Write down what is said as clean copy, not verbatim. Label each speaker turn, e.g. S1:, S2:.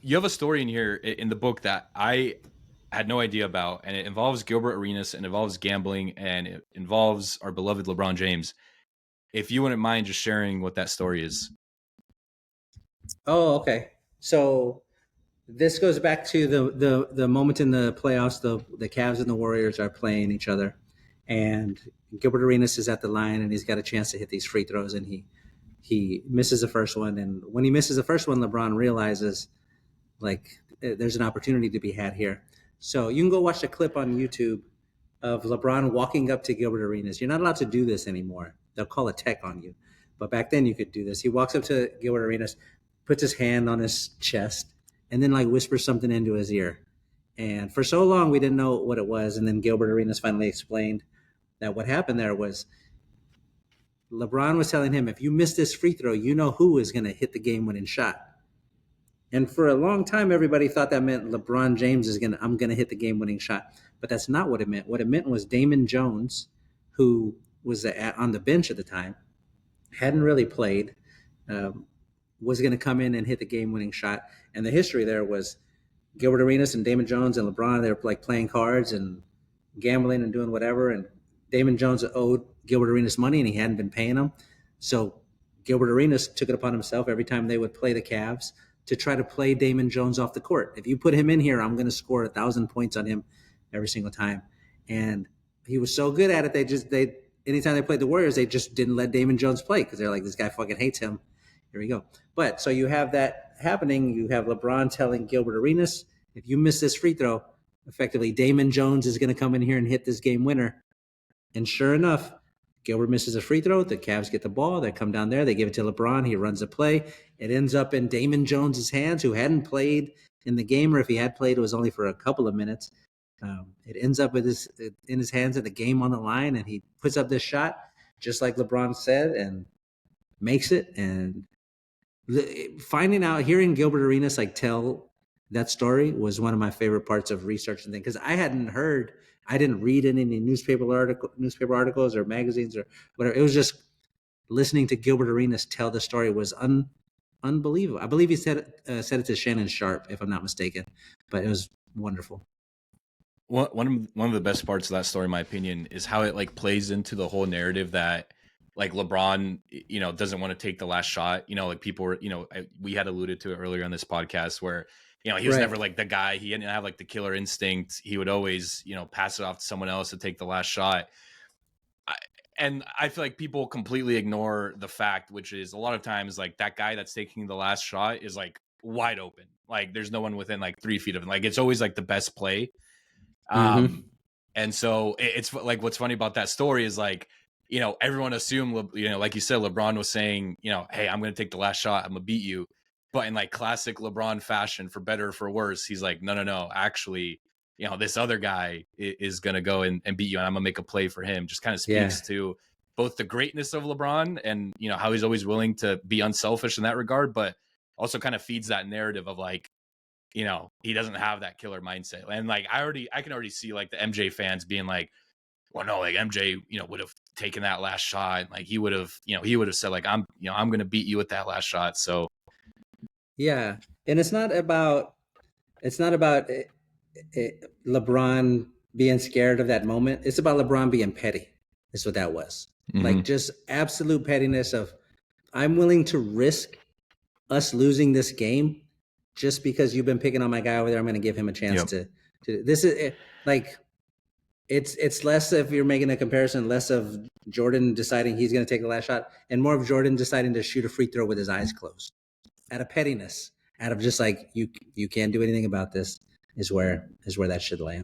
S1: you have a story in here in the book that I had no idea about, and it involves Gilbert Arenas, and involves gambling, and it involves our beloved LeBron James. If you wouldn't mind just sharing what that story is.
S2: Oh, okay. So this goes back to the moment in the playoffs. The Cavs and the Warriors are playing each other, and Gilbert Arenas is at the line, and he's got a chance to hit these free throws, and he misses the first one. And when he misses the first one, LeBron realizes like there's an opportunity to be had here. So you can go watch a clip on YouTube of LeBron walking up to Gilbert Arenas. You're not allowed to do this anymore. They'll call a tech on you. But back then you could do this. He walks up to Gilbert Arenas, puts his hand on his chest, and then like whispers something into his ear. And for so long we didn't know what it was. And then Gilbert Arenas finally explained that what happened there was LeBron was telling him, if you miss this free throw, you know who is going to hit the game winning shot. And for a long time, everybody thought that meant LeBron James I'm going to hit the game winning shot. But that's not what it meant. What it meant was Damon Jones, who was on the bench at the time, hadn't really played, was going to come in and hit the game winning shot. And the history there was Gilbert Arenas and Damon Jones and LeBron, they were like playing cards and gambling and doing whatever. And Damon Jones owed Gilbert Arenas money and he hadn't been paying him. So Gilbert Arenas took it upon himself every time they would play the Cavs to try to play Damon Jones off the court. If you put him in here, I'm going to score 1,000 points on him every single time. And he was so good at it, anytime they played the Warriors, they just didn't let Damon Jones play because they're like, this guy fucking hates him. Here we go. But so you have that happening. You have LeBron telling Gilbert Arenas, if you miss this free throw, effectively Damon Jones is going to come in here and hit this game winner. And sure enough, Gilbert misses a free throw. The Cavs get the ball. They come down there. They give it to LeBron. He runs a play. It ends up in Damon Jones's hands, who hadn't played in the game, or if he had played, it was only for a couple of minutes. It ends up in his hands at the game on the line, and he puts up this shot, just like LeBron said, and makes it. And hearing Gilbert Arenas like tell that story was one of my favorite parts of researching things, because I didn't read any newspaper articles or magazines or whatever. It was just listening to Gilbert Arenas tell the story was unbelievable. I believe he said it to Shannon Sharp, if I'm not mistaken, but it was wonderful.
S1: One of the best parts of that story, in my opinion, is how it like plays into the whole narrative that like LeBron, doesn't want to take the last shot. Like people were, we had alluded to it earlier on this podcast where, he was never like the guy. He didn't have like the killer instinct. He would always, pass it off to someone else to take the last shot. And I feel like people completely ignore the fact, which is a lot of times like that guy that's taking the last shot is like wide open. Like there's no one within like 3 feet of him. Like it's always like the best play. And so it's like, what's funny about that story is like, everyone assumed, like you said, LeBron was saying, hey, I'm going to take the last shot. I'm going to beat you. But in like classic LeBron fashion, for better or for worse, he's like, no. Actually, this other guy is going to go and beat you, and I'm going to make a play for him. Just kind of speaks to both the greatness of LeBron and, how he's always willing to be unselfish in that regard, but also kind of feeds that narrative of like, he doesn't have that killer mindset. And like, I can already see like the MJ fans being like, well, no, like MJ, would have taken that last shot. Like he would have said like, I'm going to beat you with that last shot. So.
S2: Yeah. And it's not about LeBron being scared of that moment. It's about LeBron being petty. That's what that was. Mm-hmm. Like just absolute pettiness of, I'm willing to risk us losing this game just because you've been picking on my guy over there. I'm going to give him a chance to this is like, it's less, if you're making a comparison, less of Jordan deciding he's going to take the last shot and more of Jordan deciding to shoot a free throw with his eyes closed. Out of pettiness, out of just like, you can't do anything about this, is where that should land.